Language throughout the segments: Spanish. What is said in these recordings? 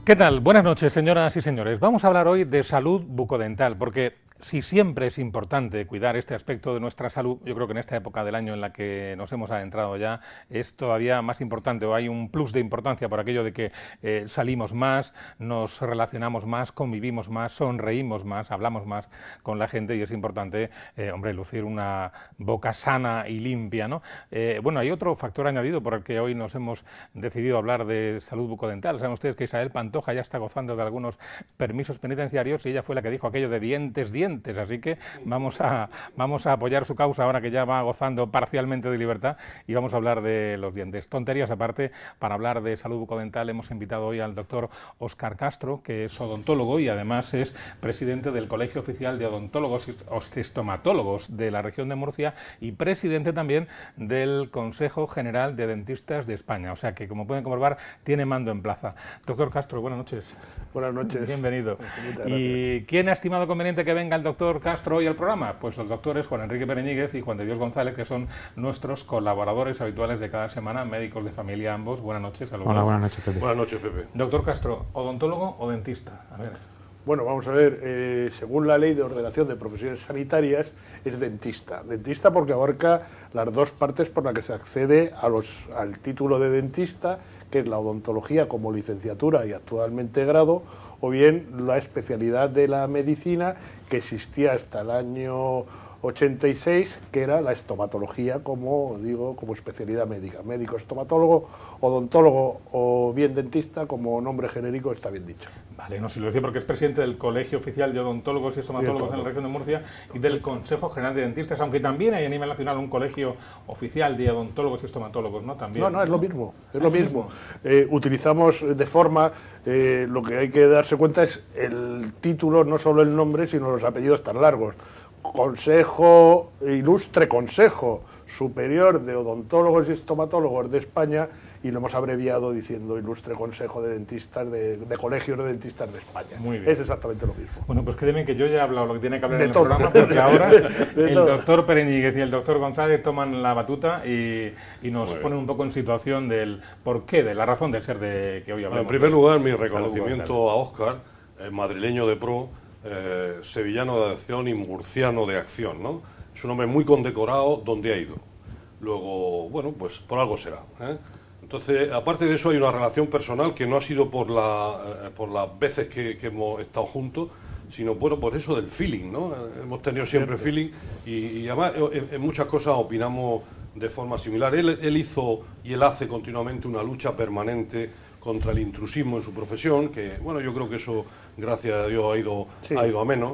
¿Qué tal? Buenas noches, señoras y señores. Vamos a hablar hoy de salud bucodental, porque si siempre es importante cuidar este aspecto de nuestra salud, yo creo que en esta época del año en la que nos hemos adentrado ya es todavía más importante, o hay un plus de importancia por aquello de que salimos más, nos relacionamos más, convivimos más, sonreímos más, hablamos más con la gente y es importante, hombre, lucir una boca sana y limpia, ¿no? Bueno, hay otro factor añadido por el que hoy nos hemos decidido hablar de salud bucodental. Saben ustedes que Isabel Pantoja ya está gozando de algunos permisos penitenciarios y ella fue la que dijo aquello de dientes, así que vamos a apoyar su causa ahora que ya va gozando parcialmente de libertad y vamos a hablar de los dientes. Tonterías aparte, para hablar de salud bucodental hemos invitado hoy al doctor Óscar Castro, que es odontólogo y además es presidente del Colegio Oficial de Odontólogos y Estomatólogos de la región de Murcia y presidente también del Consejo General de Dentistas de España, o sea que, como pueden comprobar, tiene mando en plaza. Doctor Castro, buenas noches. Buenas noches. Bienvenido. ¿Y quién ha estimado conveniente que venga el doctor Castro hoy al programa? Pues los doctores Juan Enrique Pereñíguez y Juan de Dios González, que son nuestros colaboradores habituales de cada semana, médicos de familia ambos. Buenas noches a los dos. Hola, buenas noches, Pepe. Buenas noches, Pepe. Doctor Castro, ¿odontólogo o dentista? A ver. Bueno, vamos a ver, según la Ley de Ordenación de Profesiones Sanitarias, es dentista. Dentista porque abarca las dos partes por las que se accede al título de dentista, que es la odontología como licenciatura y actualmente grado, o bien la especialidad de la medicina que existía hasta el año 86, que era la estomatología como especialidad médica. Médico, estomatólogo, odontólogo o bien dentista, como nombre genérico está bien dicho. Vale, no, si lo decía porque es presidente del Colegio Oficial de Odontólogos y Estomatólogos en la región de Murcia y del Consejo General de Dentistas, aunque también hay a nivel nacional un colegio oficial de odontólogos y estomatólogos, ¿no? También. No, es lo mismo, es lo mismo. Utilizamos de forma, lo que hay que darse cuenta es el título, no solo el nombre, sino los apellidos tan largos. Ilustre Consejo Superior de Odontólogos y Estomatólogos de España, y lo hemos abreviado diciendo Ilustre Consejo de Dentistas de Colegios de Dentistas de España. Muy bien. Es exactamente lo mismo. Bueno, pues créeme que yo ya he hablado lo que tiene que hablar De en el todo. programa, porque ahora el todo. doctor Pereñíguez y el doctor González toman la batuta y nos ponen un poco en situación del porqué, de la razón de ser de que hoy hablamos. En primer lugar, mi reconocimiento a Óscar, madrileño de pro, sevillano de acción y murciano de acción, ¿no? Es un hombre muy condecorado donde ha ido. Luego, bueno, pues por algo será, ¿eh? Entonces, aparte de eso, hay una relación personal que no ha sido por las veces que hemos estado juntos, sino bueno, por eso del feeling, ¿no? Hemos tenido siempre feeling y además en muchas cosas opinamos de forma similar. Él hizo y él hace continuamente una lucha permanente contra el intrusismo en su profesión, que bueno, yo creo que eso, gracias a Dios, ha ido a menos.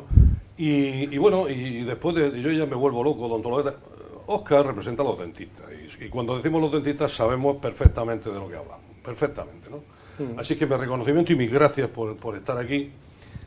Y bueno, y después yo ya me vuelvo loco, odontología. Óscar representa a los dentistas, y cuando decimos los dentistas sabemos perfectamente de lo que hablamos, perfectamente, ¿no? Así que mi reconocimiento y mis gracias por estar aquí.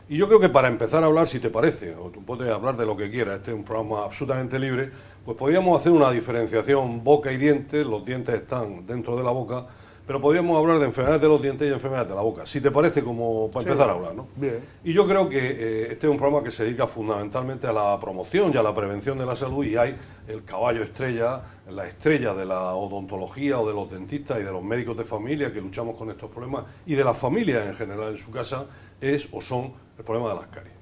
Y yo creo que para empezar a hablar, si te parece, o tú puedes hablar de lo que quieras, este es un programa absolutamente libre, pues podríamos hacer una diferenciación boca y dientes. Los dientes están dentro de la boca, pero podríamos hablar de enfermedades de los dientes y enfermedades de la boca, si te parece, como para empezar a hablar, ¿no? Bien. Y yo creo que este es un programa que se dedica fundamentalmente a la promoción y a la prevención de la salud, y hay el caballo estrella, la estrella de la odontología o de los dentistas y de los médicos de familia que luchamos con estos problemas, y de las familias en general en su casa, es o son el problema de las caries.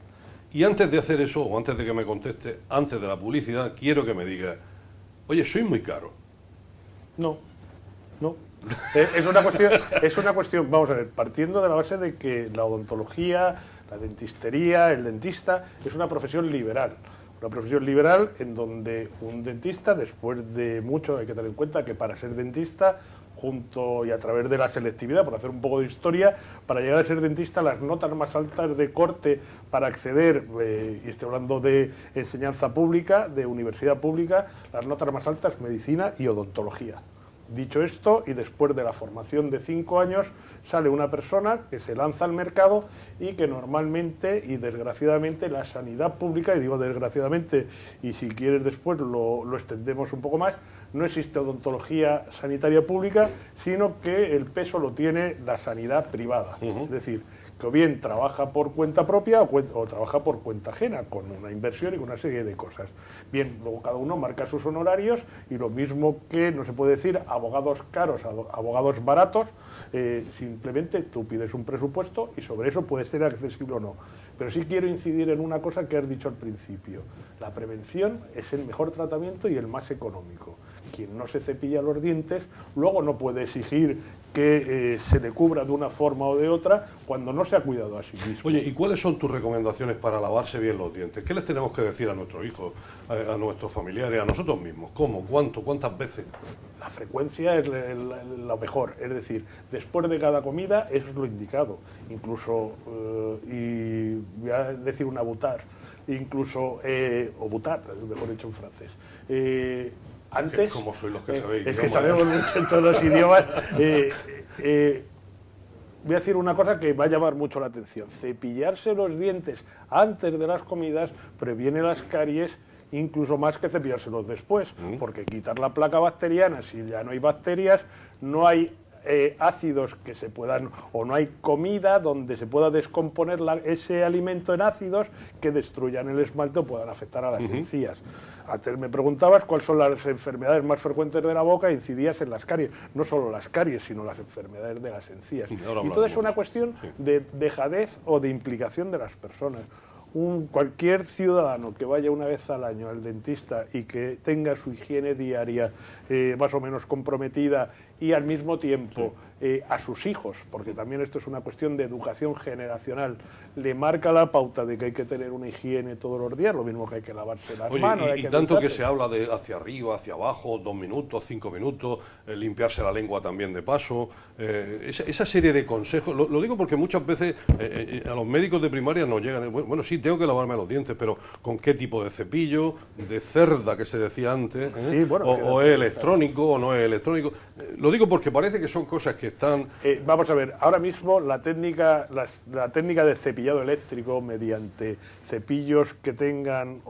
Y antes de hacer eso, o antes de que me conteste, antes de la publicidad, quiero que me diga, oye, soy muy caro. No. Es una cuestión, vamos a ver, partiendo de la base de que la odontología, la dentistería, el dentista, es una profesión liberal. Una profesión liberal en donde un dentista, después de mucho, hay que tener en cuenta que para ser dentista, junto y a través de la selectividad, por hacer un poco de historia, para llegar a ser dentista, las notas más altas de corte para acceder, y estoy hablando de enseñanza pública, de universidad pública, las notas más altas, medicina y odontología. Dicho esto, y después de la formación de 5 años, sale una persona que se lanza al mercado y que normalmente y desgraciadamente la sanidad pública, y digo desgraciadamente, y si quieres después lo extendemos un poco más, no existe odontología sanitaria pública, sino que el peso lo tiene la sanidad privada. Es decir, que o bien trabaja por cuenta propia o trabaja por cuenta ajena, con una inversión y con una serie de cosas. Bien, luego cada uno marca sus honorarios y lo mismo que no se puede decir abogados caros, abogados baratos, simplemente tú pides un presupuesto y sobre eso puede ser accesible o no. Pero sí quiero incidir en una cosa que has dicho al principio. La prevención es el mejor tratamiento y el más económico. Quien no se cepilla los dientes luego no puede exigir que se le cubra de una forma o de otra cuando no se ha cuidado a sí mismo. Oye, ¿y cuáles son tus recomendaciones para lavarse bien los dientes? ¿Qué les tenemos que decir a nuestros hijos, a nuestros familiares, a nosotros mismos? ¿Cómo? ¿Cuánto? ¿Cuántas veces? La frecuencia es lo mejor, es decir, después de cada comida es lo indicado. Incluso, y voy a decir una butar, incluso, o butat, mejor dicho en francés. Antes, ¿Cómo sois los que sabéis? Es que sabemos mucho en todos los idiomas. Voy a decir una cosa que va a llamar mucho la atención. Cepillarse los dientes antes de las comidas previene las caries incluso más que cepillárselos después, porque quitar la placa bacteriana, si ya no hay bacterias, no hay ácidos que se puedan, o no hay comida donde se pueda descomponer ese alimento en ácidos que destruyan el esmalte o puedan afectar a las encías. Antes me preguntabas cuáles son las enfermedades más frecuentes de la boca e incidías en las caries. No solo las caries, sino las enfermedades de las encías. Y todo es una cuestión de dejadez o de implicación de las personas. Cualquier ciudadano que vaya una vez al año al dentista y que tenga su higiene diaria más o menos comprometida y al mismo tiempo a sus hijos, porque también esto es una cuestión de educación generacional, le marca la pauta de que hay que tener una higiene todos los días, lo mismo que hay que lavarse las manos. Y tanto que se habla de hacia arriba, hacia abajo, 2 minutos, 5 minutos, limpiarse la lengua también de paso, esa serie de consejos, lo digo porque muchas veces a los médicos de primaria nos llegan, bueno, sí, tengo que lavarme los dientes, pero ¿con qué tipo de cepillo? De cerda, que se decía antes, sí, bueno, o es electrónico o no es electrónico. Lo digo porque parece que son cosas que están... vamos a ver, ahora mismo la técnica de cepillado eléctrico mediante cepillos que tengan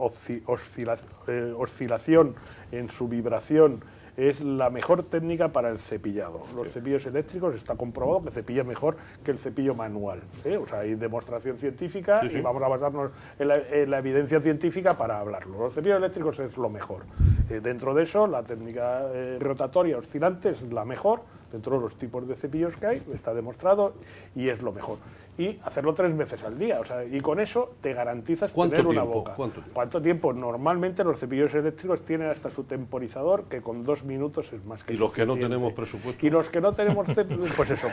oscilación en su vibración es la mejor técnica para el cepillado. Los cepillos eléctricos está comprobado que cepilla mejor que el cepillo manual. O sea, hay demostración científica y vamos a basarnos en la evidencia científica para hablarlo. Los cepillos eléctricos es lo mejor. Dentro de eso, la técnica rotatoria oscilante es la mejor. Dentro de los tipos de cepillos que hay, está demostrado y es lo mejor. Y hacerlo 3 veces al día, o sea, y con eso te garantizas tener una boca. ¿Cuánto tiempo? Normalmente los cepillos eléctricos tienen hasta su temporizador, que con 2 minutos es más que ¿Y los que no tenemos presupuesto? Y los que no tenemos pues eso,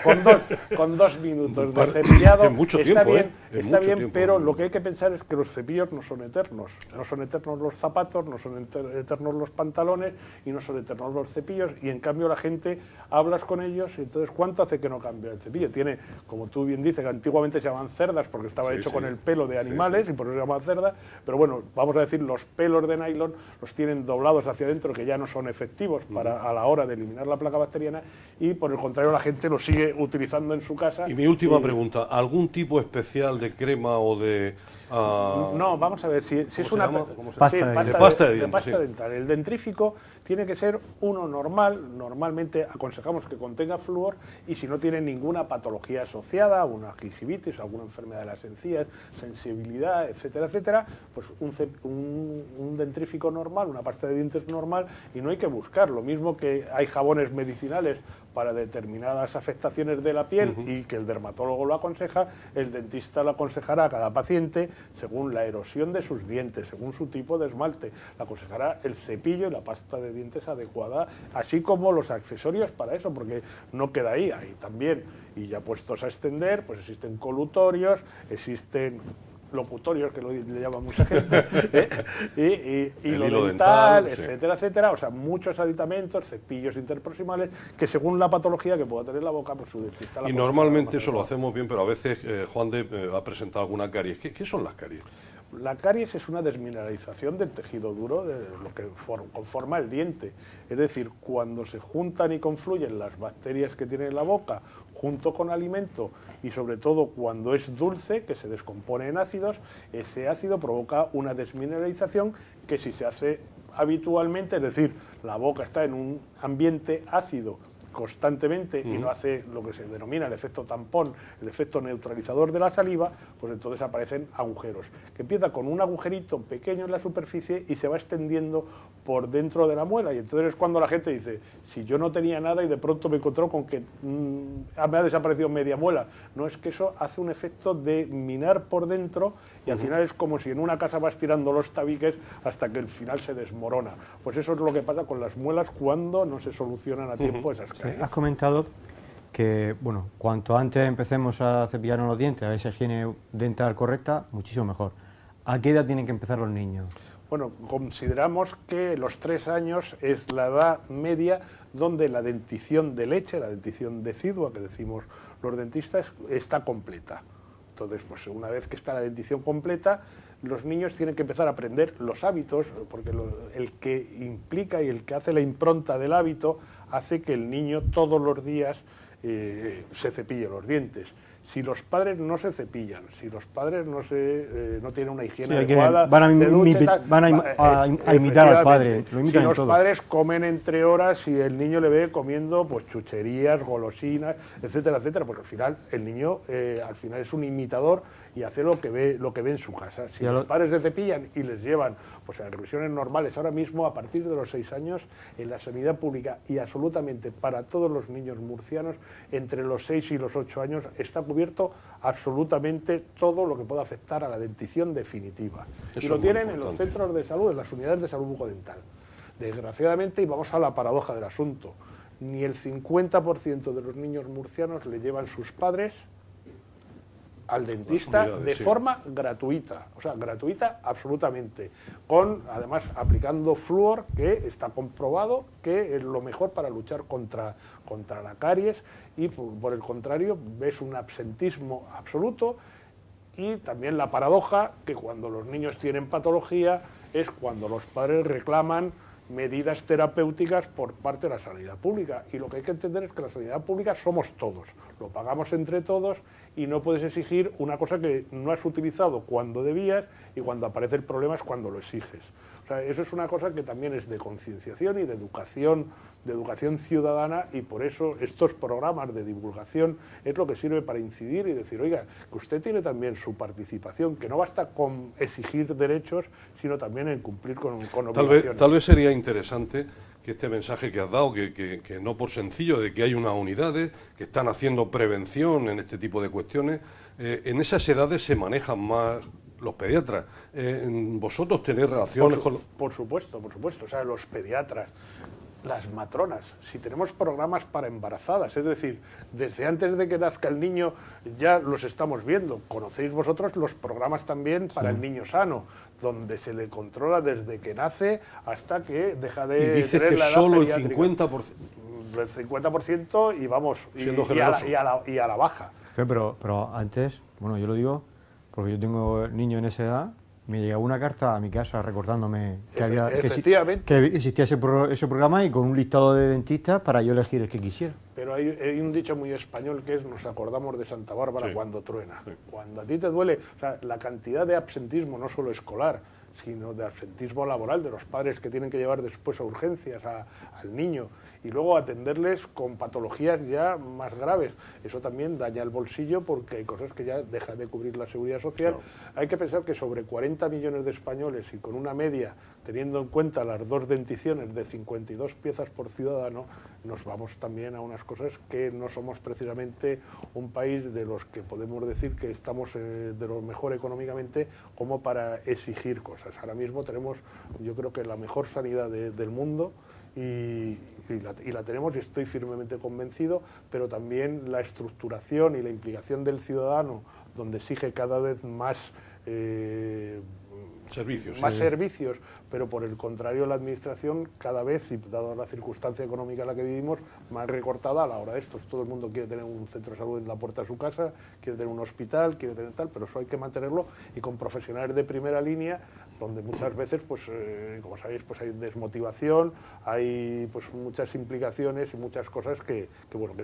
con 2 minutos de cepillado está bien, pero lo que hay que pensar es que los cepillos no son eternos. No son eternos los zapatos, no son eternos los pantalones y no son eternos los cepillos, y en cambio la gente hablas con ellos y entonces ¿cuánto hace que no cambia el cepillo? Tiene, como tú bien dices, que antiguamente se llamaban cerdas porque estaba hecho con el pelo de animales y por eso se llama cerda, pero bueno, vamos a decir, los pelos de nylon los tienen doblados hacia adentro, que ya no son efectivos a la hora de eliminar la placa bacteriana, y por el contrario la gente lo sigue utilizando en su casa. Y mi última pregunta, ¿algún tipo especial de crema o de...? No, vamos a ver, si es una pasta de dental. El dentrífico tiene que ser uno normal, normalmente aconsejamos que contenga flúor, y si no tiene ninguna patología asociada, una gingivitis, alguna enfermedad de las encías, sensibilidad, etcétera, etcétera, pues un dentrífico normal, una pasta de dientes normal, y no hay que buscar. Lo mismo que hay jabones medicinales para determinadas afectaciones de la piel y que el dermatólogo lo aconseja, el dentista lo aconsejará a cada paciente según la erosión de sus dientes, según su tipo de esmalte. Le aconsejará el cepillo y la pasta de dientes adecuada, así como los accesorios para eso, porque no queda ahí también. Y ya puestos a extender, pues existen colutorios, existen locutorios, que le llama mucha gente, y hilo dental, etcétera, etcétera. O sea, muchos aditamentos, cepillos interproximales, que según la patología que pueda tener la boca, pues su dentista... Y normalmente eso lo hacemos bien, pero a veces Juan de ha presentado alguna caries. ¿Qué son las caries? La caries es una desmineralización del tejido duro de lo que conforma el diente. Es decir, cuando se juntan y confluyen las bacterias que tiene la boca junto con alimento, y sobre todo cuando es dulce, que se descompone en ácidos, ese ácido provoca una desmineralización que, si se hace habitualmente, es decir, la boca está en un ambiente ácido constantemente y no hace lo que se denomina el efecto tampón, el efecto neutralizador de la saliva, pues entonces aparecen agujeros, que empieza con un agujerito pequeño en la superficie y se va extendiendo por dentro de la muela, y entonces es cuando la gente dice, si yo no tenía nada y de pronto me encontró con que me ha desaparecido media muela. No, es que eso hace un efecto de minar por dentro y al final es como si en una casa vas tirando los tabiques hasta que el final se desmorona. Pues eso es lo que pasa con las muelas cuando no se solucionan a tiempo esas caídas. Sí, has comentado que, bueno, cuanto antes empecemos a cepillarnos los dientes, a esa higiene dental correcta, muchísimo mejor. ¿A qué edad tienen que empezar los niños? Bueno, consideramos que los 3 años es la edad media donde la dentición de leche, la dentición decidua que decimos los dentistas, está completa. Entonces, pues una vez que está la dentición completa, los niños tienen que empezar a aprender los hábitos, porque el que implica y el que hace la impronta del hábito hace que el niño todos los días se cepille los dientes. Si los padres no se cepillan, si los padres no tienen una higiene adecuada, van a imitar al padre. Si los padres comen entre horas y el niño le ve comiendo pues chucherías, golosinas, etcétera, etcétera, porque al final el niño al final es un imitador y hace lo que ve en su casa. Si los padres se cepillan y les llevan pues a revisiones normales ahora mismo a partir de los 6 años en la sanidad pública y absolutamente para todos los niños murcianos entre los 6 y los 8 años está cubierto absolutamente todo lo que pueda afectar a la dentición definitiva. Eso y lo tienen en los centros de salud, en las unidades de salud bucodental. Desgraciadamente, y vamos a la paradoja del asunto, ni el 50% de los niños murcianos le llevan sus padres al dentista de forma gratuita, o sea, gratuita absolutamente, además aplicando flúor, que está comprobado que es lo mejor para luchar contra la caries, y por el contrario ves un absentismo absoluto. Y también la paradoja que cuando los niños tienen patología es cuando los padres reclaman medidas terapéuticas por parte de la sanidad pública. Y lo que hay que entender es que la sanidad pública somos todos, lo pagamos entre todos y no puedes exigir una cosa que no has utilizado cuando debías y cuando aparece el problema es cuando lo exiges. O sea, eso es una cosa que también es de concienciación y de educación ciudadana, y por eso estos programas de divulgación es lo que sirve para incidir y decir, oiga, que usted tiene también su participación, que no basta con exigir derechos, sino también en cumplir con obligaciones. Tal vez sería interesante que este mensaje que has dado, que no por sencillo de que hay unas unidades que están haciendo prevención en este tipo de cuestiones, en esas edades se manejan más los pediatras. ¿Vosotros tenéis relaciones con...? Por supuesto. O sea, los pediatras, las matronas, si tenemos programas para embarazadas, es decir, desde antes de que nazca el niño ya los estamos viendo. Conocéis vosotros los programas también para el niño sano, donde se le controla desde que nace hasta que deja de tener la edad. Y dices que solo el 50%. El 50% y vamos, y a la baja. Pero antes, bueno, yo lo digo porque yo tengo niños en esa edad. Me llegaba una carta a mi casa recordándome que existía ese programa y con un listado de dentistas para yo elegir el que quisiera. Pero hay un dicho muy español que es: nos acordamos de Santa Bárbara cuando truena. Sí. Cuando a ti te duele, o sea, la cantidad de absentismo, no solo escolar, sino de absentismo laboral de los padres que tienen que llevar después a urgencias al niño y luego atenderles con patologías ya más graves. Eso también daña el bolsillo porque hay cosas que ya dejan de cubrir la seguridad social. Claro. Hay que pensar que sobre 40 millones de españoles y con una media, teniendo en cuenta las 2 denticiones de 52 piezas por ciudadano, nos vamos también a unas cosas que no somos precisamente un país de los que podemos decir que estamos de lo mejor económicamente como para exigir cosas. Ahora mismo tenemos, yo creo que la mejor sanidad del mundo y la tenemos, y estoy firmemente convencido, pero también la estructuración y la implicación del ciudadano, donde exige cada vez más servicios, pero por el contrario la administración cada vez, y dado la circunstancia económica en la que vivimos, más recortada a la hora de esto. Todo el mundo quiere tener un centro de salud en la puerta de su casa, quiere tener un hospital, quiere tener tal, pero eso hay que mantenerlo y con profesionales de primera línea, donde muchas veces, pues como sabéis, pues hay desmotivación, hay pues muchas implicaciones y muchas cosas que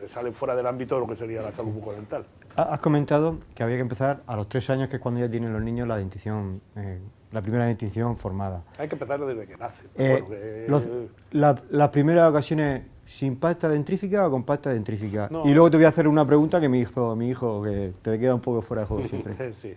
salen fuera del ámbito de lo que sería la salud bucodental. Has comentado que había que empezar a los 3 años, que es cuando ya tienen los niños la dentición la primera dentición formada. Hay que empezar desde que nace. Las primeras ocasiones sin pasta dentrífica o con pasta dentrífica. No. Y luego te voy a hacer una pregunta que me hizo mi hijo, que te queda un poco fuera de juego siempre. Sí.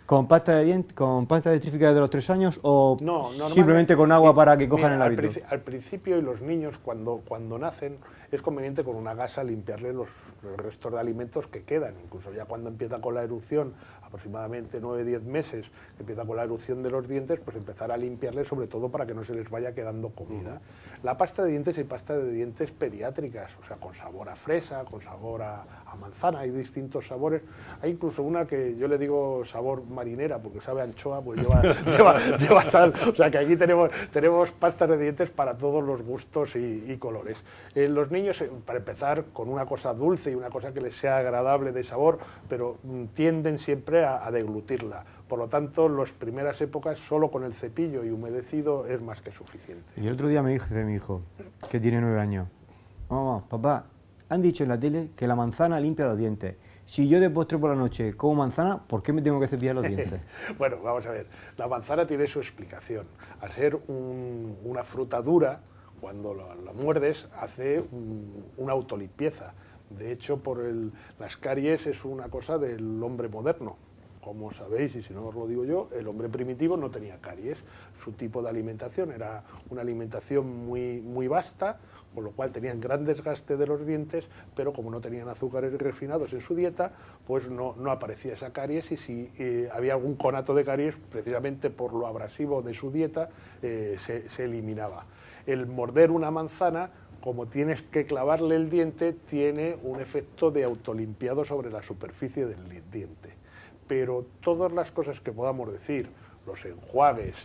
¿Con pasta dentrífica desde los 3 años o No, simplemente con agua para que cojan el hábito? Al principio, y los niños cuando nacen, es conveniente con una gasa limpiarle los restos de alimentos que quedan. Incluso ya cuando empieza con la erupción, aproximadamente 9-10 meses, empieza con la erupción de los dientes, pues empezar a limpiarle, sobre todo para que no se les vaya quedando comida. La pasta de dientes, hay pasta de dientes pediátricas, o sea, con sabor a fresa, con sabor a manzana, hay distintos sabores. Hay incluso una que yo le digo sabor marinera, porque sabe a anchoa, pues lleva sal. O sea que aquí tenemos pastas de dientes para todos los gustos y colores. Los niños, para empezar, con una cosa dulce y una cosa que les sea agradable de sabor, pero tienden siempre a deglutirla. Por lo tanto, las primeras épocas solo con el cepillo y humedecido es más que suficiente. Y el otro día me dice mi hijo, que tiene 9 años, mamá, papá, han dicho en la tele que la manzana limpia los dientes. Si yo de postre por la noche como manzana, ¿por qué me tengo que cepillar los dientes? Bueno, vamos a ver. La manzana tiene su explicación. Al ser una fruta dura, cuando la muerdes, hace una autolimpieza. De hecho, las caries es una cosa del hombre moderno. Como sabéis, y si no os lo digo yo, el hombre primitivo no tenía caries. Su tipo de alimentación era una alimentación muy vasta, con lo cual tenían gran desgaste de los dientes, pero como no tenían azúcares refinados en su dieta, pues no aparecía esa caries, y si había algún conato de caries, precisamente por lo abrasivo de su dieta, se eliminaba. El morder una manzana, como tienes que clavarle el diente, tiene un efecto de autolimpiado sobre la superficie del diente. Pero todas las cosas que podamos decir, los enjuagues,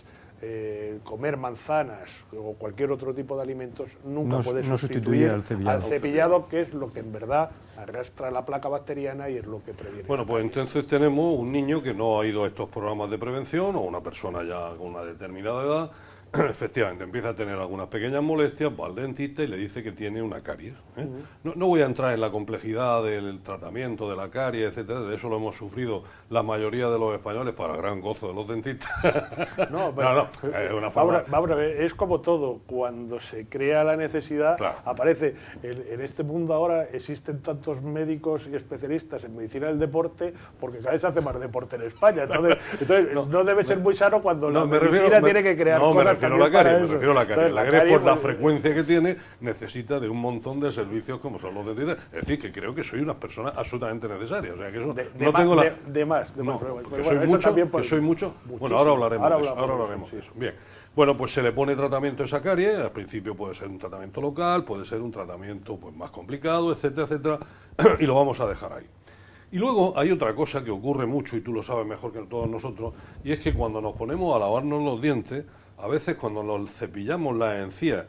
comer manzanas o cualquier otro tipo de alimentos, nunca puede sustituir al cepillado, que es lo que en verdad arrastra la placa bacteriana y es lo que previene. Bueno, pues entonces tenemos un niño que no ha ido a estos programas de prevención, o una persona ya con una determinada edad. Efectivamente, empieza a tener algunas pequeñas molestias, va al dentista y le dice que tiene una caries. No voy a entrar en la complejidad del tratamiento de la caries, etcétera, de eso lo hemos sufrido la mayoría de los españoles para gran gozo de los dentistas. No, es una forma... Vamos a ver, es como todo, cuando se crea la necesidad, claro, aparece. En este mundo ahora existen tantos médicos y especialistas en medicina del deporte, porque cada vez se hace más deporte en España. Entonces no debe ser muy sano cuando la medicina tiene que crear cosas. Me refiero a la caries. La caries, por la frecuencia que tiene, necesita de un montón de servicios como son los dentistas. Es decir, que creo que soy una persona absolutamente necesaria. O sea, que eso no tengo la... De más. Que soy mucho. Bueno, ahora hablaremos de eso. Bien. Bueno, pues se le pone tratamiento a esa caries. Al principio puede ser un tratamiento local, puede ser un tratamiento pues más complicado, etcétera, etcétera. Y lo vamos a dejar ahí. Y luego hay otra cosa que ocurre mucho, y tú lo sabes mejor que todos nosotros, y es que cuando nos ponemos a lavarnos los dientes, a veces cuando nos cepillamos las encías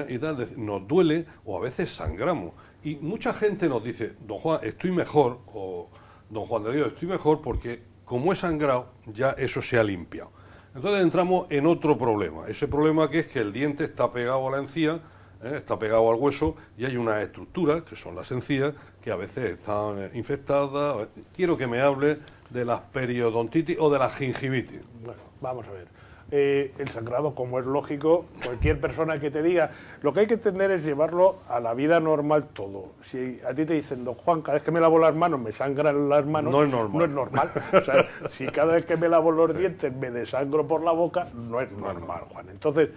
y tal, nos duele, o a veces sangramos. Y mucha gente nos dice, don Juan, estoy mejor, o don Juan de Dios, estoy mejor porque como he sangrado, ya eso se ha limpiado. Entonces entramos en otro problema. Ese problema que es que el diente está pegado a la encía, está pegado al hueso, y hay unas estructuras, que son las encías, que a veces están infectadas. Quiero que me hable de las periodontitis o de la gingivitis. Bueno, vamos a ver. El sangrado, como es lógico, cualquier persona que te diga, lo que hay que entender es llevarlo a la vida normal todo. Si a ti te dicen, don Juan, cada vez que me lavo las manos me sangran las manos, no es normal. O sea, si cada vez que me lavo los dientes me desangro por la boca, no es normal, Juan. Entonces,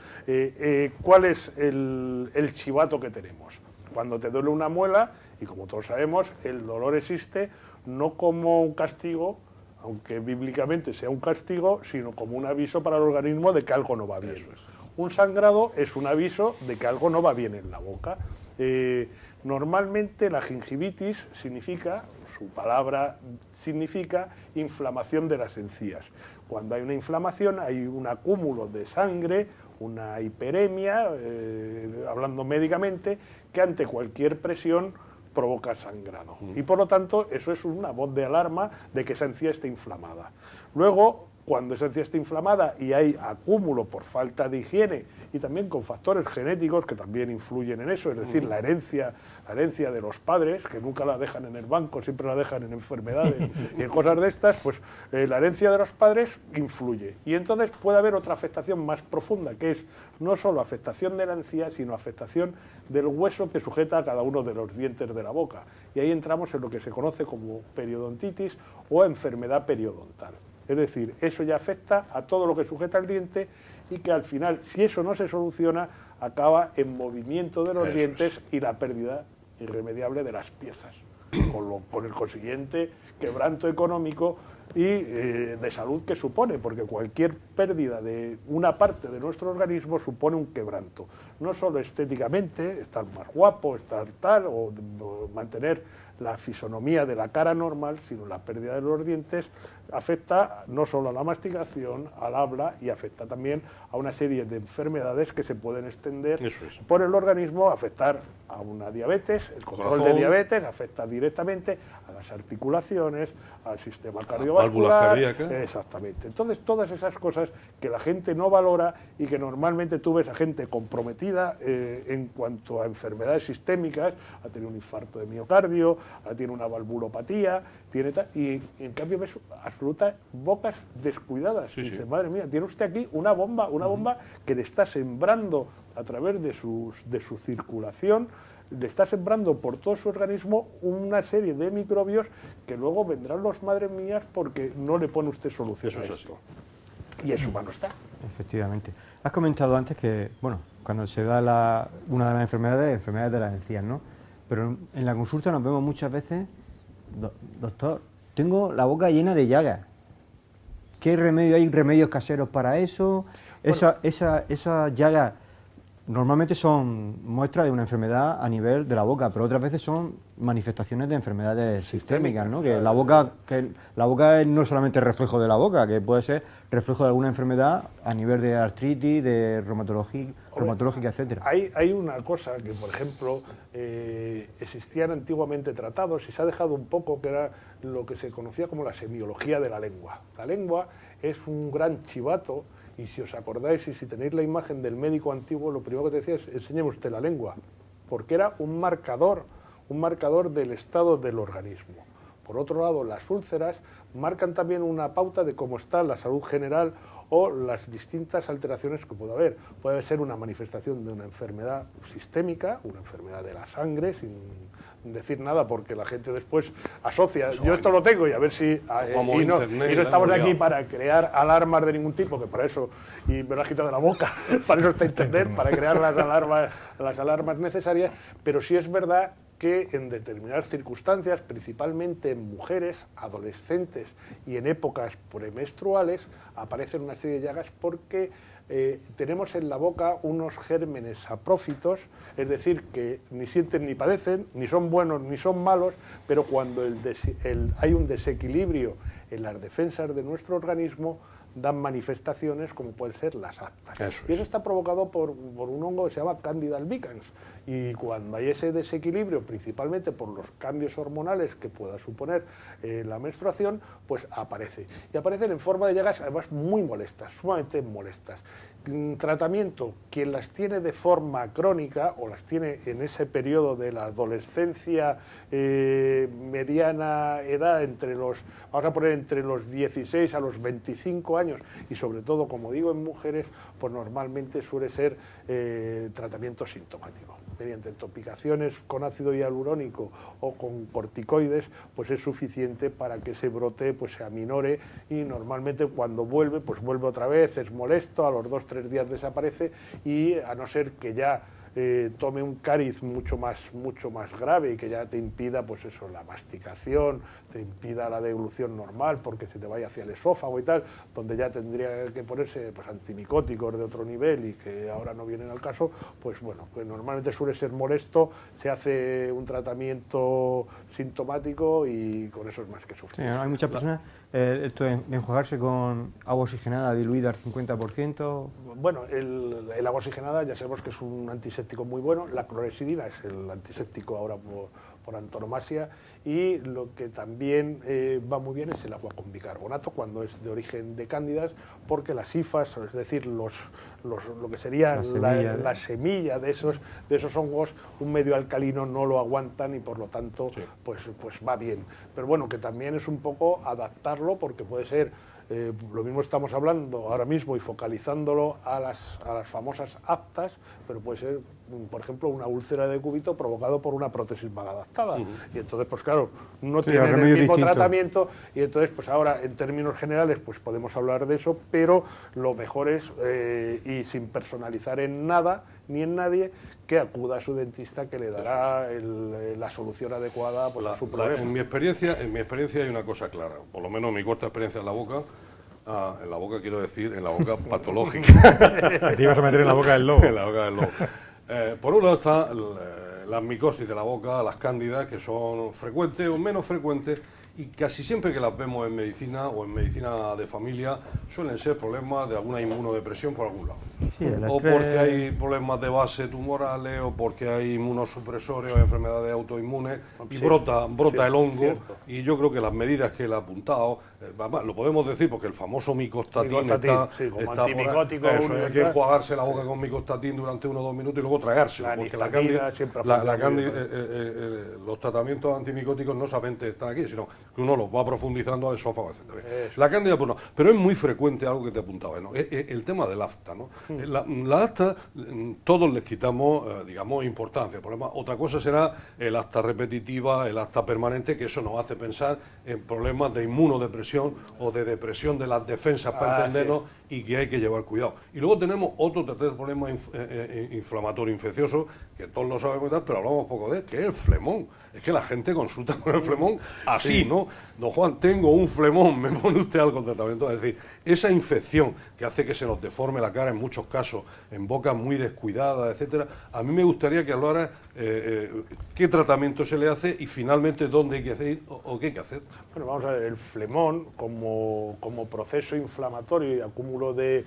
¿cuál es el chivato que tenemos? Cuando te duele una muela, y como todos sabemos, el dolor existe no como un castigo, aunque bíblicamente sea un castigo, sino como un aviso para el organismo de que algo no va bien. Eso es. Un sangrado es un aviso de que algo no va bien en la boca. Normalmente la gingivitis significa, su palabra significa inflamación de las encías. Cuando hay una inflamación hay un acúmulo de sangre, una hiperemia, hablando médicamente, que ante cualquier presión provoca sangrado. Y por lo tanto, eso es una voz de alarma de que esa encía está inflamada. Luego, cuando esa encía está inflamada y hay acúmulo por falta de higiene y también con factores genéticos que también influyen en eso, es decir, la herencia de los padres, que nunca la dejan en el banco, siempre la dejan en enfermedades y en cosas de estas, pues la herencia de los padres influye. Y entonces puede haber otra afectación más profunda, que es no solo afectación de la encía, sino afectación del hueso que sujeta a cada uno de los dientes de la boca. Y ahí entramos en lo que se conoce como periodontitis o enfermedad periodontal. Es decir, eso ya afecta a todo lo que sujeta el diente y que al final, si eso no se soluciona, acaba en movimiento de los dientes y la pérdida irremediable de las piezas, con el consiguiente quebranto económico y de salud que supone, porque cualquier pérdida de una parte de nuestro organismo supone un quebranto. No solo estéticamente, estar más guapo, estar tal, o mantener la fisonomía de la cara normal, sino la pérdida de los dientes afecta no solo a la masticación, al habla y afecta también a una serie de enfermedades que se pueden extender por el organismo, afectar a una diabetes, el control de diabetes afecta directamente a las articulaciones, al sistema cardiovascular, válvulas cardíacas. Exactamente. Entonces todas esas cosas que la gente no valora y que normalmente tú ves a gente comprometida en cuanto a enfermedades sistémicas, ha tenido un infarto de miocardio, tiene una valvulopatía, y en cambio ves absolutas bocas descuidadas. Y dices, madre mía, tiene usted aquí una bomba que le está sembrando a través de su circulación, le está sembrando por todo su organismo una serie de microbios que luego vendrán los madres mías porque no le pone usted solución a esto. Y en su mano está. Efectivamente. Has comentado antes que, bueno, cuando se da una de las enfermedades de las encías, ¿no? Pero en la consulta nos vemos muchas veces, doctor, tengo la boca llena de llagas. ¿Qué remedio hay? ¿Remedios caseros para eso? Bueno, esas llagas normalmente son muestras de una enfermedad a nivel de la boca, pero otras veces son manifestaciones de enfermedades sistémicas, ¿no? Que la boca no es solamente reflejo de la boca, que puede ser reflejo de alguna enfermedad a nivel de artritis, de reumatológica, etcétera. Hay una cosa que, por ejemplo, existían antiguamente tratados y se ha dejado un poco, que era lo que se conocía como la semiología de la lengua. La lengua es un gran chivato. Y si os acordáis y si tenéis la imagen del médico antiguo, lo primero que te decía es, enséñeme usted la lengua, porque era un marcador del estado del organismo. Por otro lado, las úlceras marcan también una pauta de cómo está la salud general o las distintas alteraciones que puede haber. Puede ser una manifestación de una enfermedad sistémica, una enfermedad de la sangre, sin decir nada, porque la gente después asocia, yo esto lo tengo y a ver si... y no estamos aquí para crear alarmas de ningún tipo, que para eso, y me lo has quitado de la boca, para eso está Internet, para crear las alarmas necesarias, pero sí es verdad que en determinadas circunstancias, principalmente en mujeres, adolescentes y en épocas premenstruales, aparecen una serie de llagas porque tenemos en la boca unos gérmenes saprófitos, es decir, que ni sienten ni padecen, ni son buenos ni son malos, pero cuando hay un desequilibrio en las defensas de nuestro organismo, dan manifestaciones como pueden ser las aftas. Y eso está provocado por un hongo que se llama Candida albicans. Y cuando hay ese desequilibrio, principalmente por los cambios hormonales que pueda suponer la menstruación, pues aparece. Y aparecen en forma de llagas, además muy molestas, sumamente molestas. Tratamiento, quien las tiene de forma crónica o las tiene en ese periodo de la adolescencia, mediana edad, vamos a poner entre los 16 a los 25 años y sobre todo, como digo, en mujeres, pues normalmente suele ser tratamiento sintomático. Mediante intoxicaciones con ácido hialurónico o con corticoides, pues es suficiente para que ese brote pues se aminore y normalmente cuando vuelve, pues vuelve otra vez, es molesto, a los 2-3 días desaparece y a no ser que ya tome un cáriz mucho más grave y que ya te impida pues eso, la masticación, te impida la deglución normal porque se te vaya hacia el esófago y tal, donde ya tendría que ponerse pues antimicóticos de otro nivel y que ahora no vienen al caso, pues bueno, pues normalmente suele ser molesto, se hace un tratamiento sintomático y con eso es más que suficiente. Sí, hay muchas personas, esto de enjuagarse con agua oxigenada diluida al 50%... Bueno, el agua oxigenada ya sabemos que es un antiséptico muy bueno, la clorexidina es el antiséptico ahora por antonomasia, y lo que también va muy bien es el agua con bicarbonato cuando es de origen de cándidas, porque las hifas, es decir, lo que sería la semilla de esos hongos, un medio alcalino no lo aguantan y por lo tanto pues va bien. Pero bueno, que también es un poco adaptarlo, porque puede ser, lo mismo estamos hablando ahora mismo y focalizándolo a las famosas aptas, pero puede ser, por ejemplo, una úlcera de cúbito provocado por una prótesis mal adaptada. Y entonces, pues claro, no tienen el mismo tratamiento, y entonces, pues ahora, en términos generales, pues podemos hablar de eso, pero lo mejor es, y sin personalizar en nada ni en nadie, que acuda a su dentista, que le dará la solución adecuada pues, a su problema. En mi experiencia hay una cosa clara, por lo menos mi corta experiencia en la boca quiero decir, en la boca patológica. Te ibas a meter en la boca del lobo. En la boca del lobo. Por un lado está las micosis de la boca, las cándidas, que son frecuentes o menos frecuentes, y casi siempre que las vemos en medicina o en medicina de familia suelen ser problemas de alguna inmunodepresión por algún lado. Sí, o porque hay problemas de base tumorales, o porque hay inmunosupresores o enfermedades autoinmunes, y brota el hongo. Y yo creo que las medidas que él ha apuntado, lo podemos decir porque el famoso micostatín está como antimicótico. Hay que enjuagarse la boca con micostatín durante 1 o 2 minutos y luego tragárselo, porque la cándida, los tratamientos antimicóticos no solamente están aquí, sino que uno los va profundizando al esófago, etc. La cándida, pues no, pero es muy frecuente algo que te apuntaba, ¿no? El tema del afta, ¿no? La afta, todos les quitamos, digamos, importancia. El problema, otra cosa será el afta repetitiva, el afta permanente, que eso nos hace pensar en problemas de inmunodepresión o de depresión de las defensas, para entendernos, y que hay que llevar cuidado. Y luego tenemos otro tercer problema inflamatorio infeccioso, que todos lo sabemos y tal, pero hablamos poco de él, que es el flemón. Es que la gente consulta con el flemón así, ¿no? Don Juan, tengo un flemón, ¿me pone usted algo de tratamiento? Es decir, esa infección que hace que se nos deforme la cara en muchos casos, en bocas muy descuidadas, etcétera, a mí me gustaría que hablara qué tratamiento se le hace y finalmente dónde hay que hacer o qué hay que hacer. Bueno, vamos a ver, el flemón como proceso inflamatorio y acúmulo de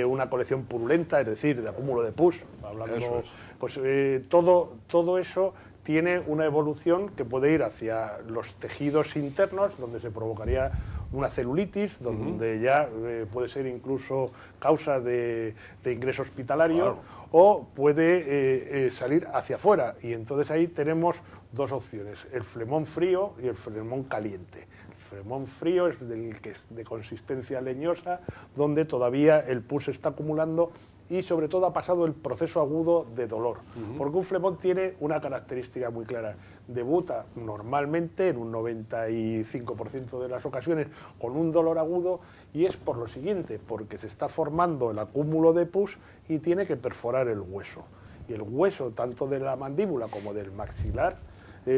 una colección purulenta, es decir, de acúmulo de pus, hablando, pues todo eso tiene una evolución que puede ir hacia los tejidos internos, donde se provocaría una celulitis, donde ya puede ser incluso causa de ingreso hospitalario, o puede salir hacia afuera. Y entonces ahí tenemos dos opciones, el flemón frío y el flemón caliente. El flemón frío es de consistencia leñosa, donde todavía el pus se está acumulando y sobre todo ha pasado el proceso agudo de dolor, porque un flemón tiene una característica muy clara. Debuta normalmente en un 95% de las ocasiones con un dolor agudo, y es por lo siguiente, porque se está formando el acúmulo de pus y tiene que perforar el hueso. Y el hueso, tanto de la mandíbula como del maxilar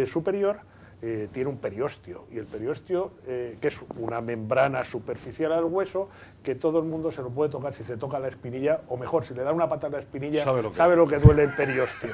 superior, tiene un periósteo, y el periósteo, que es una membrana superficial al hueso, que todo el mundo se lo puede tocar si se toca la espinilla, o mejor, si le da una patada a la espinilla, sabe lo que duele el periósteo.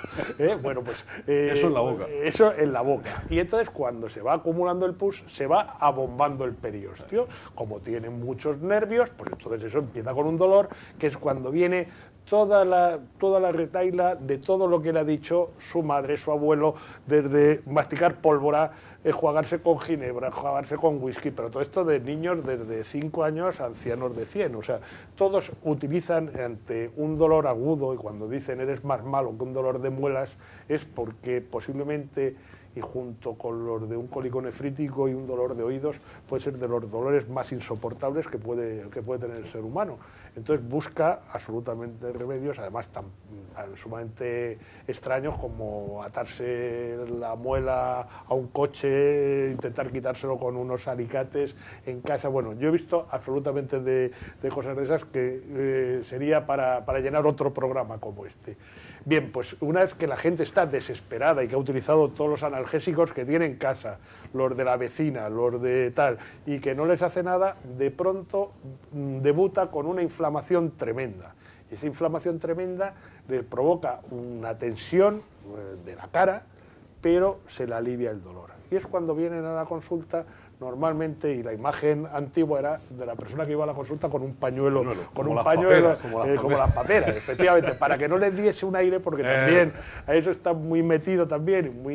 Bueno, pues eso en la boca. Eso en la boca. Y entonces, cuando se va acumulando el pus, se va abombando el periósteo. Como tiene muchos nervios, pues entonces eso empieza con un dolor, que es cuando viene toda la retahíla de todo lo que le ha dicho su madre, su abuelo, desde masticar pólvora, enjuagarse con ginebra, enjuagarse con whisky, pero todo esto de niños desde 5 años a ancianos de 100. O sea, todos utilizan ante un dolor agudo, y cuando dicen eres más malo que un dolor de muelas, es porque posiblemente, y junto con los de un cólico nefrítico y un dolor de oídos, puede ser de los dolores más insoportables que puede tener el ser humano. Entonces busca absolutamente remedios, además tan sumamente extraños como atarse la muela a un coche, intentar quitárselo con unos alicates en casa. Bueno, yo he visto absolutamente de cosas de esas que sería para llenar otro programa como este. Bien, pues una vez que la gente está desesperada y que ha utilizado todos los analgésicos que tiene en casa, los de la vecina, los de tal, y que no les hace nada, de pronto debuta con una inflamación tremenda. Y esa inflamación tremenda le provoca una tensión de la cara, pero se le alivia el dolor. Y es cuando vienen a la consulta normalmente, y la imagen antigua era de la persona que iba a la consulta con un pañuelo, como las paperas, efectivamente, para que no les diese un aire, porque también a eso está muy metido también, muy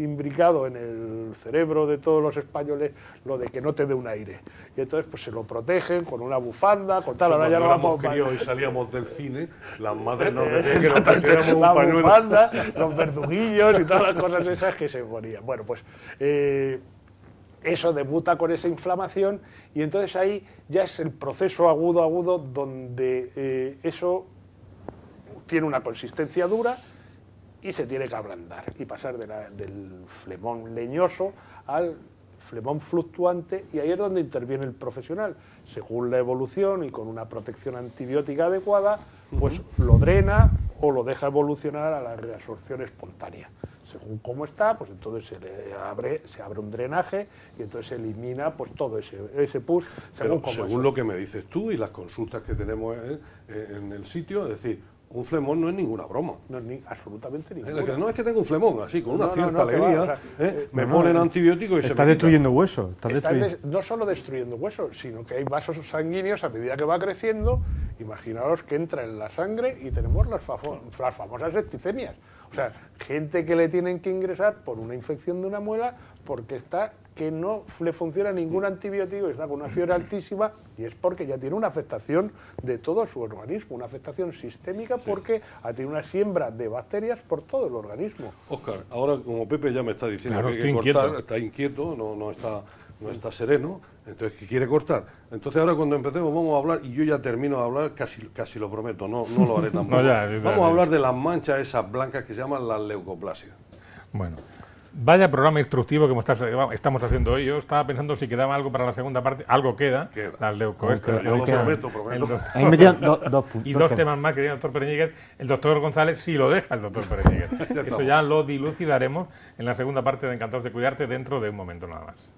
imbricado en el cerebro de todos los españoles, lo de que no te dé un aire. Y entonces pues se lo protegen con una bufanda, con tal, ahora ya no vamos... y salíamos del cine, las madres nos decían que nos pusiéramos un pañuelo. Bufanda, los verduguillos y todas las cosas esas que se ponían. Bueno, pues... eso debuta con esa inflamación y entonces ahí ya es el proceso agudo donde eso tiene una consistencia dura y se tiene que ablandar y pasar del flemón leñoso al flemón fluctuante, y ahí es donde interviene el profesional. Según la evolución y con una protección antibiótica adecuada, pues lo drena o lo deja evolucionar a la reabsorción espontánea. Según cómo está, pues entonces se abre un drenaje y entonces se elimina pues todo ese pus. Según lo que me dices tú y las consultas que tenemos en el sitio, es decir, un flemón no es ninguna broma. No es absolutamente ninguna. No es que tengo un flemón, así, con una cierta alegría, me ponen antibióticos y se me está destruyendo huesos. No solo destruyendo huesos, sino que hay vasos sanguíneos a medida que va creciendo. Imaginaos que entra en la sangre y tenemos las famosas septicemias. O sea, gente que le tienen que ingresar por una infección de una muela porque que no le funciona ningún antibiótico, está con una fiebre altísima, y es porque ya tiene una afectación de todo su organismo, una afectación sistémica, porque tiene una siembra de bacterias por todo el organismo. Óscar, ahora como Pepe ya me está diciendo que hay que cortar, está inquieto, no está sereno, entonces que quiere cortar. Entonces ahora cuando empecemos vamos a hablar, y yo ya termino de hablar, casi lo prometo, no lo haré tampoco. Vamos a hablar de las manchas esas blancas que se llaman las leucoplasias. Bueno. Vaya programa instructivo que estamos haciendo hoy. Yo estaba pensando si quedaba algo para la segunda parte. Algo queda. Las leucoplasias. Yo lo prometo. Ahí me quedan dos puntos. Y dos temas más que tiene el doctor Pereñíguez. El doctor González sí lo deja el doctor Pereñíguez. Eso ya lo dilucidaremos en la segunda parte de Encantados de Cuidarte dentro de un momento nada más.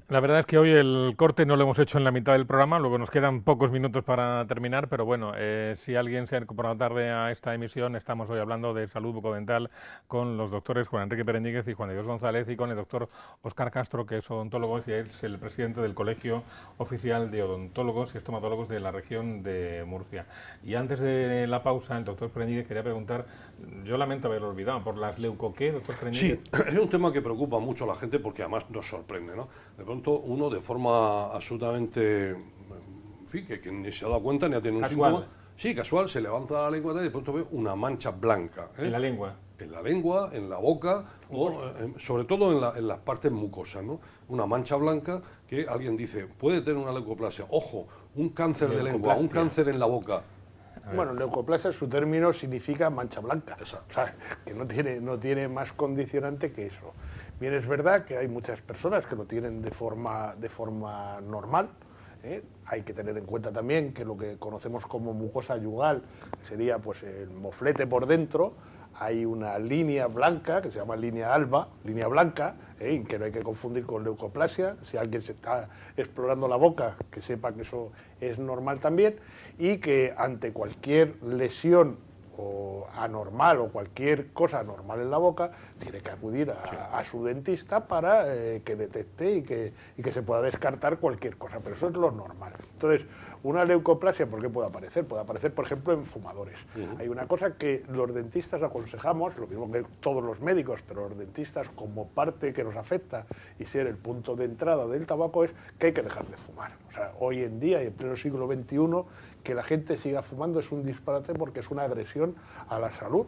La verdad es que hoy el corte no lo hemos hecho en la mitad del programa, luego nos quedan pocos minutos para terminar, pero bueno, si alguien se ha incorporado tarde a esta emisión, estamos hoy hablando de salud bucodental con los doctores Juan Enrique Pereñíguez y Juan de Dios González, y con el doctor Óscar Castro, que es odontólogo y es el presidente del Colegio Oficial de Odontólogos y Estomatólogos de la región de Murcia. Y antes de la pausa, el doctor Pereñíguez quería preguntar, yo lamento haberlo olvidado, por las leucoqué, doctor Pereñíguez. Sí, es un tema que preocupa mucho a la gente porque además nos sorprende, ¿no? De pronto uno de forma absolutamente, en fin, que ni se ha dado cuenta ni ha tenido un síntoma. Sí, casual, se levanta la lengua y de pronto ve una mancha blanca. ¿En la lengua? En la lengua, en la boca, o sobre todo en las partes mucosas, ¿no? Una mancha blanca que alguien dice, puede tener una leucoplasia. Ojo, un cáncer de lengua, un cáncer en la boca. Bueno, leucoplasia, su término significa mancha blanca. Exacto. O sea, que no tiene más condicionante que eso. Bien, es verdad que hay muchas personas que lo tienen de forma normal. Hay que tener en cuenta también que lo que conocemos como mucosa yugal, que sería pues el moflete por dentro, hay una línea blanca que se llama línea alba, línea blanca, que no hay que confundir con leucoplasia. Si alguien se está explorando la boca, que sepa que eso es normal también, y que ante cualquier lesión o anormal o cualquier cosa anormal en la boca, tiene que acudir a su dentista para que detecte y que se pueda descartar cualquier cosa, pero eso es lo normal. Entonces, una leucoplasia, ¿por qué puede aparecer? Puede aparecer, por ejemplo, en fumadores. Hay una cosa que los dentistas aconsejamos, lo mismo que todos los médicos, pero los dentistas, como parte que nos afecta y ser el punto de entrada del tabaco, es que hay que dejar de fumar. O sea, hoy en día y en pleno siglo XXI, que la gente siga fumando es un disparate porque es una agresión a la salud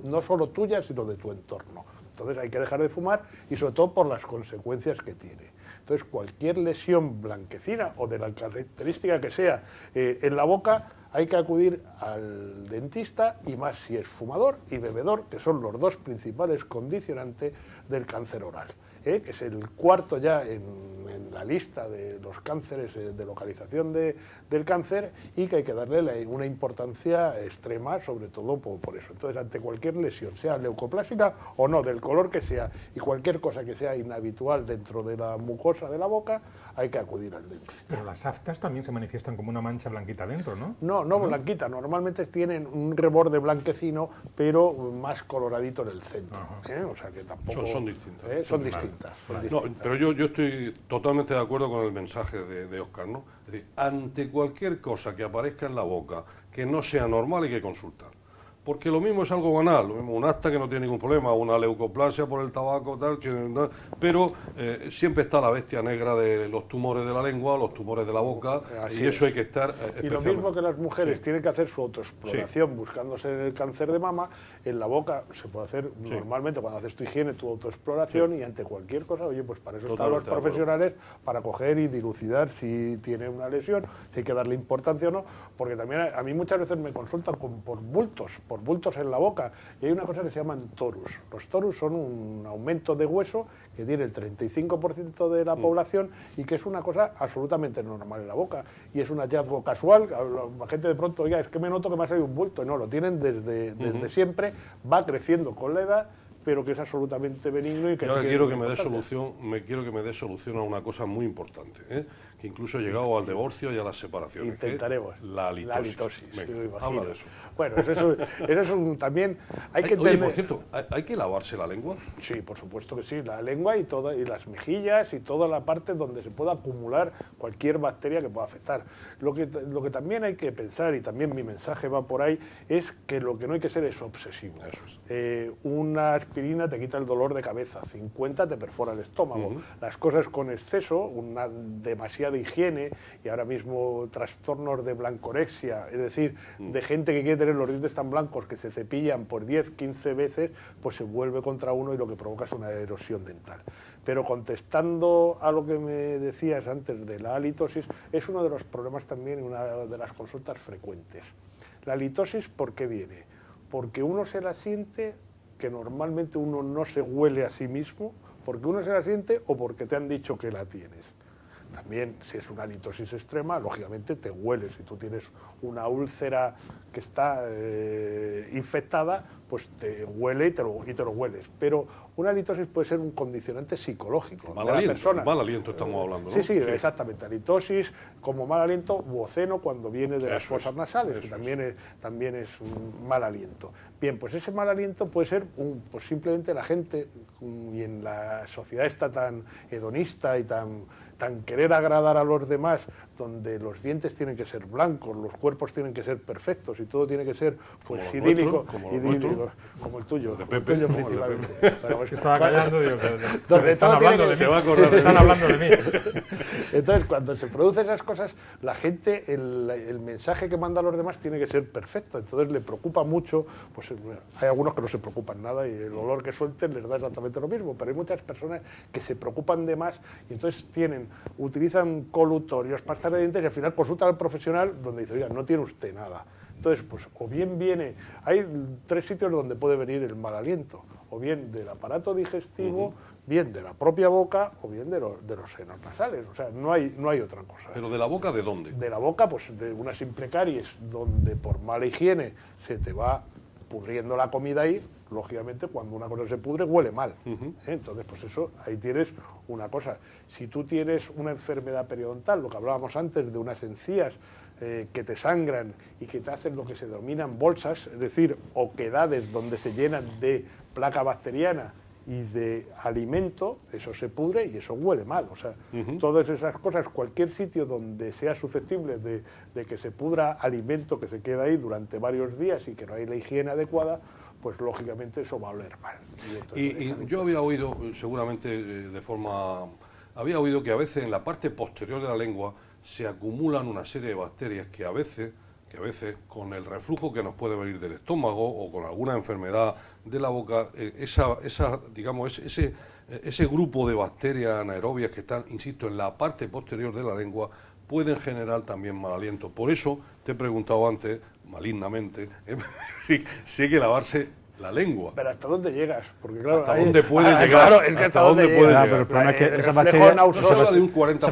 no solo tuya, sino de tu entorno. Entonces hay que dejar de fumar y sobre todo por las consecuencias que tiene. Entonces cualquier lesión blanquecina o de la característica que sea en la boca, hay que acudir al dentista, y más si es fumador y bebedor, que son los dos principales condicionantes del cáncer oral, que es el cuarto ya en la lista de los cánceres de localización del cáncer, y que hay que darle una importancia extrema, sobre todo por eso. Entonces, ante cualquier lesión, sea leucoplásica o no, del color que sea, y cualquier cosa que sea inhabitual dentro de la mucosa de la boca, hay que acudir al dentista. Pero las aftas también se manifiestan como una mancha blanquita dentro, ¿no? No blanquita, normalmente tienen un reborde blanquecino, pero más coloradito en el centro. O sea que tampoco... Son distintas. Son distintas. No, pero yo estoy totalmente de acuerdo con el mensaje de Óscar, ¿no? Es decir, ante cualquier cosa que aparezca en la boca que no sea normal hay que consultar. Porque lo mismo es algo banal, lo mismo un afta que no tiene ningún problema, una leucoplasia por el tabaco, tal, pero siempre está la bestia negra de los tumores de la lengua, los tumores de la boca, y eso hay que estar Y lo mismo que las mujeres tienen que hacer su autoexploración buscándose el cáncer de mama, en la boca se puede hacer normalmente cuando haces tu higiene, tu autoexploración, y ante cualquier cosa, oye, pues para eso están los profesionales, para coger y dilucidar si tiene una lesión, si hay que darle importancia o no, porque también a mí muchas veces me consultan por bultos en la boca, y hay una cosa que se llaman torus. Los torus son un aumento de hueso que tiene el 35% de la población y que es una cosa absolutamente normal en la boca, y es un hallazgo casual. La gente de pronto, oiga, es que me noto que me ha salido un bulto, no, lo tienen desde siempre, va creciendo con la edad, pero que es absolutamente benigno. Y ahora quiero que me dé solución a una cosa muy importante, que incluso ha llegado al divorcio y a las separaciones. Intentaremos. La halitosis. Habla de eso. Bueno, eso es también hay que entender... Oye, por cierto, ¿hay que lavarse la lengua? Sí, por supuesto que sí, la lengua y las mejillas y toda la parte donde se pueda acumular cualquier bacteria que pueda afectar. Lo que también hay que pensar, y también mi mensaje va por ahí, es que lo que no hay que ser es obsesivo. Eso es. Una aspirina te quita el dolor de cabeza, 50 te perfora el estómago. Las cosas con exceso, una demasiada higiene, y ahora mismo trastornos de blancorexia, es decir, de gente que quiere tener los dientes tan blancos que se cepillan por 10, 15 veces, pues se vuelve contra uno y lo que provoca es una erosión dental. Pero contestando a lo que me decías antes de la halitosis, es uno de los problemas también, una de las consultas frecuentes. La halitosis, ¿por qué viene? Porque uno se la siente, que normalmente uno no se huele a sí mismo, porque uno se la siente o porque te han dicho que la tienes. También, si es una halitosis extrema, lógicamente te hueles. Si tú tienes una úlcera que está infectada, pues te huele y te lo hueles. Pero una halitosis puede ser un condicionante psicológico de la persona. Mal aliento estamos hablando, ¿no? Sí, exactamente. Halitosis como mal aliento, buoceno cuando viene de las fosas nasales, que también es un mal aliento. Bien, pues ese mal aliento puede ser pues simplemente la gente, y en la sociedad está tan hedonista y tan querer agradar a los demás, donde los dientes tienen que ser blancos, los cuerpos tienen que ser perfectos y todo tiene que ser pues idílico, como el tuyo, principalmente. Estaba callando, digo, están hablando de mí. Se va a acordar, están hablando de mí. Entonces, cuando se producen esas cosas, la gente, el mensaje que manda a los demás tiene que ser perfecto. Entonces le preocupa mucho, pues hay algunos que no se preocupan nada y el olor que suelten les da exactamente lo mismo, pero hay muchas personas que se preocupan de más y entonces utilizan colutorios, pastas de dientes y al final consultan al profesional donde dice, oiga, no tiene usted nada. Entonces, pues o bien hay 3 sitios donde puede venir el mal aliento, o bien del aparato digestivo, bien de la propia boca, o bien de los senos nasales. O sea, no hay otra cosa. ¿Pero de la boca de dónde? De la boca, pues de una simple caries, donde por mala higiene se te va pudriendo la comida ahí. Lógicamente, cuando una cosa se pudre, huele mal. Entonces, pues eso, ahí tienes una cosa. Si tú tienes una enfermedad periodontal, lo que hablábamos antes de unas encías que te sangran y que te hacen lo que se denominan bolsas, es decir, oquedades donde se llenan de placa bacteriana y de alimento, eso se pudre y eso huele mal. O sea, todas esas cosas, cualquier sitio donde sea susceptible de que se pudra alimento que se queda ahí durante varios días y que no hay la higiene adecuada, pues lógicamente eso va a oler mal. Y yo había oído, seguramente había oído que a veces en la parte posterior de la lengua se acumulan una serie de bacterias que a veces con el reflujo que nos puede venir del estómago o con alguna enfermedad de la boca, ese grupo de bacterias anaerobias que están, insisto, en la parte posterior de la lengua, pueden generar también mal aliento. Por eso te he preguntado antes, malignamente, si hay que lavarse la lengua. Pero ¿hasta dónde llegas? Porque claro, ¿hasta dónde puede llegar? Claro, es que ¿hasta dónde puede llegar? Pero el problema es que esas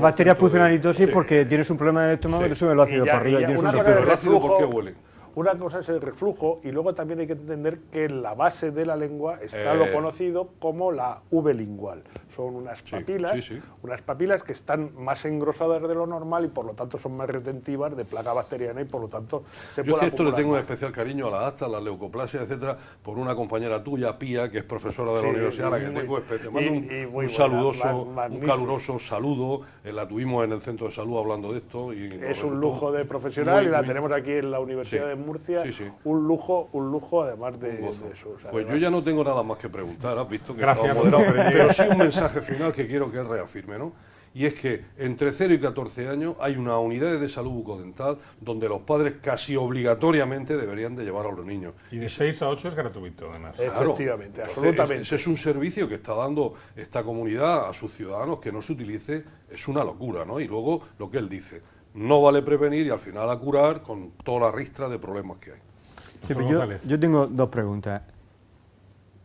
bacterias producen halitosis porque tienes un problema en el estómago y te sube el ácido para arriba y tienes un ¿El ácido por qué huele? Una cosa es el reflujo y luego también hay que entender que en la base de la lengua está lo conocido como la V lingual. Son unas papilas que están más engrosadas de lo normal y por lo tanto son más retentivas de plaga bacteriana y por lo tanto se puede acumular. Yo es que esto le tengo un especial cariño a las aftas, las leucoplasias, etcétera, por una compañera tuya, Pía, que es profesora de la universidad, a la que tengo especial. Un caluroso saludo. La tuvimos en el centro de salud hablando de esto. Y es un lujo de profesional y la tenemos aquí en la Universidad de Murcia. Un lujo además de eso. O sea, pues yo ya no tengo nada más que preguntar, has visto que estaba moderado, pero sí un mensaje final que quiero que reafirme, ¿no? Y es que entre 0 y 14 años hay unas unidades de salud bucodental donde los padres casi obligatoriamente deberían de llevar a los niños. Y de 6 a 8 es gratuito, además. Efectivamente, claro. absolutamente. Ese es un servicio que está dando esta comunidad a sus ciudadanos, que no se utilice, es una locura, ¿no? Y luego lo que él dice, no vale prevenir y al final a curar con toda la ristra de problemas que hay. Sí, yo tengo dos preguntas.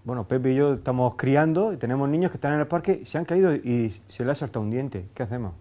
Bueno, Pepe y yo estamos criando y tenemos niños que están en el parque, se han caído y se les ha saltado un diente. ¿Qué hacemos?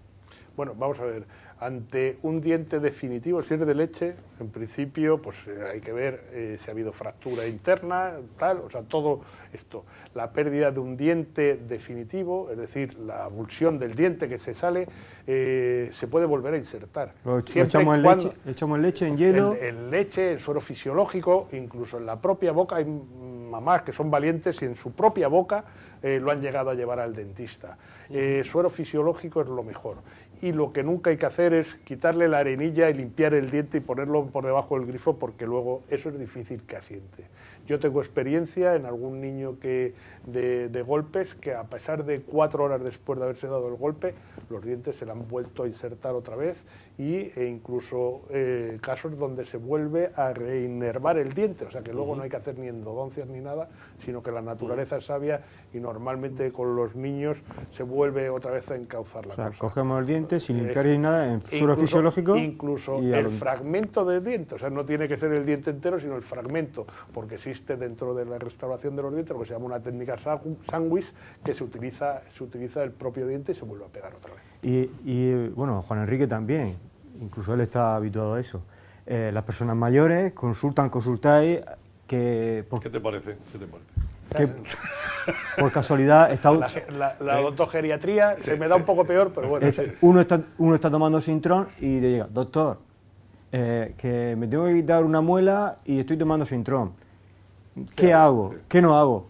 Bueno, vamos a ver. Ante un diente definitivo, si es de leche, en principio pues hay que ver si ha habido fractura interna, tal, o sea, todo esto. La pérdida de un diente definitivo, es decir, la avulsión del diente que se sale, se puede volver a insertar. Lo echamos en leche, en hielo. En leche, en suero fisiológico, incluso en la propia boca. Hay mamás que son valientes y en su propia boca lo han llegado a llevar al dentista. Suero fisiológico es lo mejor. Y lo que nunca hay que hacer es quitarle la arenilla y limpiar el diente y ponerlo por debajo del grifo, porque luego eso es difícil que asiente. Yo tengo experiencia en algún niño de golpes que a pesar de 4 horas después de haberse dado el golpe, los dientes se le han vuelto a insertar otra vez e incluso casos donde se vuelve a reinervar el diente, o sea que luego no hay que hacer ni endodoncias ni nada, sino que la naturaleza es sabia y normalmente con los niños se vuelve otra vez a encauzar la cosa. Cogemos el diente sin limpiar ni nada, en suero fisiológico. Incluso el fragmento del diente, o sea, no tiene que ser el diente entero, sino el fragmento, porque existe dentro de la restauración de los dientes lo que se llama una técnica sándwich, que se utiliza el propio diente y se vuelve a pegar otra vez. Y bueno, Juan Enrique también, incluso él está habituado a eso. Las personas mayores consultáis. ¿Qué te parece? Que por casualidad está... La odontogeriatría se me da un poco peor, pero bueno. Uno está tomando Sintrón y le llega, doctor, que me tengo que quitar una muela y estoy tomando Sintrón. ¿Qué hago? ¿Qué no hago?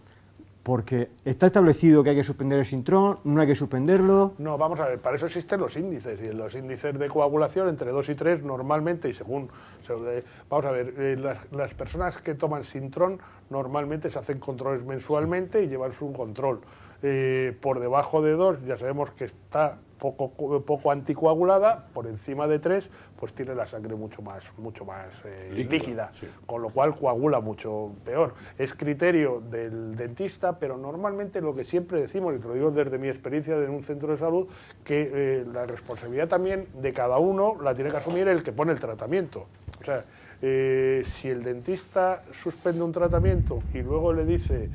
Porque está establecido que hay que suspender el Sintrón, no hay que suspenderlo. No, vamos a ver, para eso existen los índices, y los índices de coagulación entre 2 y 3 normalmente, y según... vamos a ver, las personas que toman Sintrón normalmente se hacen controles mensualmente y llevan su control. Por debajo de 2 ya sabemos que está poco anticoagulada, por encima de 3 pues tiene la sangre mucho más líquida, sí. Con lo cual coagula mucho peor. Es criterio del dentista, pero normalmente lo que siempre decimos, y te lo digo desde mi experiencia en un centro de salud, que la responsabilidad también de cada uno la tiene que asumir el que pone el tratamiento. O sea, si el dentista suspende un tratamiento y luego le dice,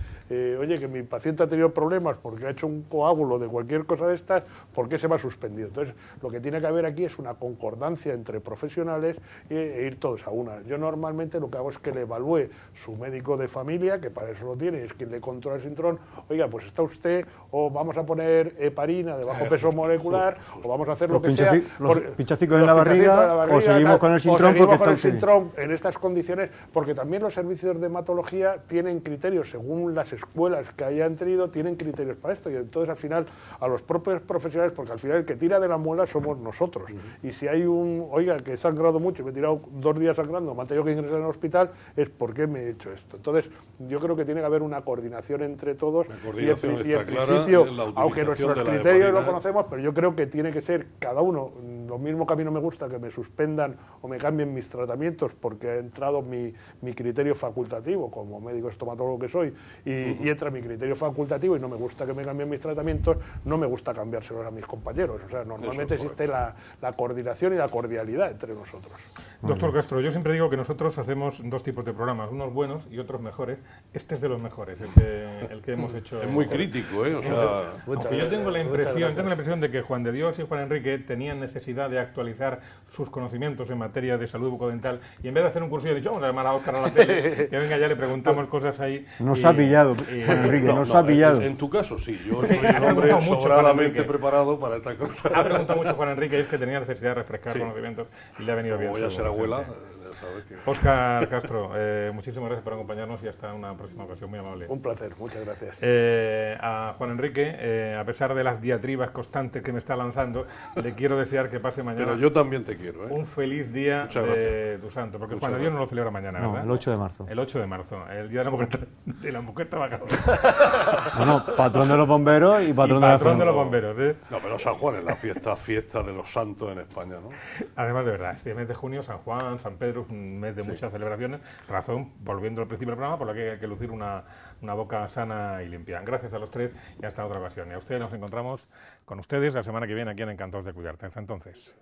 oye, que mi paciente ha tenido problemas porque ha hecho un coágulo de cualquier cosa de estas, ¿por qué se va suspendido? Entonces, lo que tiene que haber aquí es una concordancia entre profesionales e ir todos a una. Yo normalmente lo que hago es que le evalúe su médico de familia, que para eso lo tiene, es quien le controla el Sintrón. Oiga, pues está usted, o vamos a poner heparina de bajo peso molecular, o vamos a hacer lo que sea. Los pinchacicos en la barriga, o seguimos con el Sintrón porque está usted en estas condiciones, porque también los servicios de hematología tienen criterios, según las escuelas que hayan tenido, tienen criterios para esto, y entonces al final a los propios profesionales, porque al final el que tira de la muela somos nosotros, y si hay oiga, que he sangrado mucho y me he tirado 2 días sangrando, me han tenido que ingresar en el hospital, es porque me he hecho esto. Entonces yo creo que tiene que haber una coordinación entre todos, y en principio, aunque nuestros criterios lo conocemos, pero yo creo que tiene que ser cada uno, lo mismo que a mí no me gusta que me suspendan o me cambien mis tratamientos porque ha entrado mi criterio facultativo como médico estomatólogo que soy y entra mi criterio facultativo y no me gusta que me cambien mis tratamientos, no me gusta cambiárselos a mis compañeros. O sea, normalmente existe la coordinación y la cordialidad entre nosotros. Doctor Castro, yo siempre digo que nosotros hacemos dos tipos de programas, unos buenos y otros mejores. Este es de los mejores, el que hemos hecho. Es muy crítico, ¿eh? O sea, aunque yo tengo la impresión de que Juan de Dios y Juan Enrique tenían necesidad de actualizar sus conocimientos en materia de salud bucodental y en vez de hacer un cursillo, he dicho, vamos a llamar a Óscar a la tele, que venga ya le preguntamos cosas ahí. Nos ha pillado, Juan Enrique, nos ha pillado. En tu caso sí, yo soy un hombre sobradamente preparado para esta cosa. Ha preguntado mucho Juan Enrique y es que tenía necesidad de refrescar conocimientos y le ha venido bien. Voy a ser abuela, ya sabes que... Óscar Castro, muchísimas gracias por acompañarnos y hasta una próxima ocasión, muy amable. Un placer, muchas gracias. A Juan Enrique, a pesar de las diatribas constantes que me está lanzando, le quiero desear que pase mañana. Pero yo también te quiero, un feliz día de tu santo, porque Juan de Dios no lo celebra mañana, ¿verdad? No, el 8 de marzo. El 8 de marzo, el Día de la Mujer Trabajadora. Bueno, patrón de los bomberos y patrón de los bomberos. No, pero San Juan es la fiesta de los santos en España, ¿no? Además, de verdad, este mes de junio, San Juan, San Pedro, es un mes de muchas celebraciones, razón, volviendo al principio del programa, por la que hay que lucir una boca sana y limpia. Gracias a los tres y hasta otra ocasión. Y a ustedes nos encontramos con ustedes la semana que viene aquí en Encantados de Cuidarte. Hasta entonces.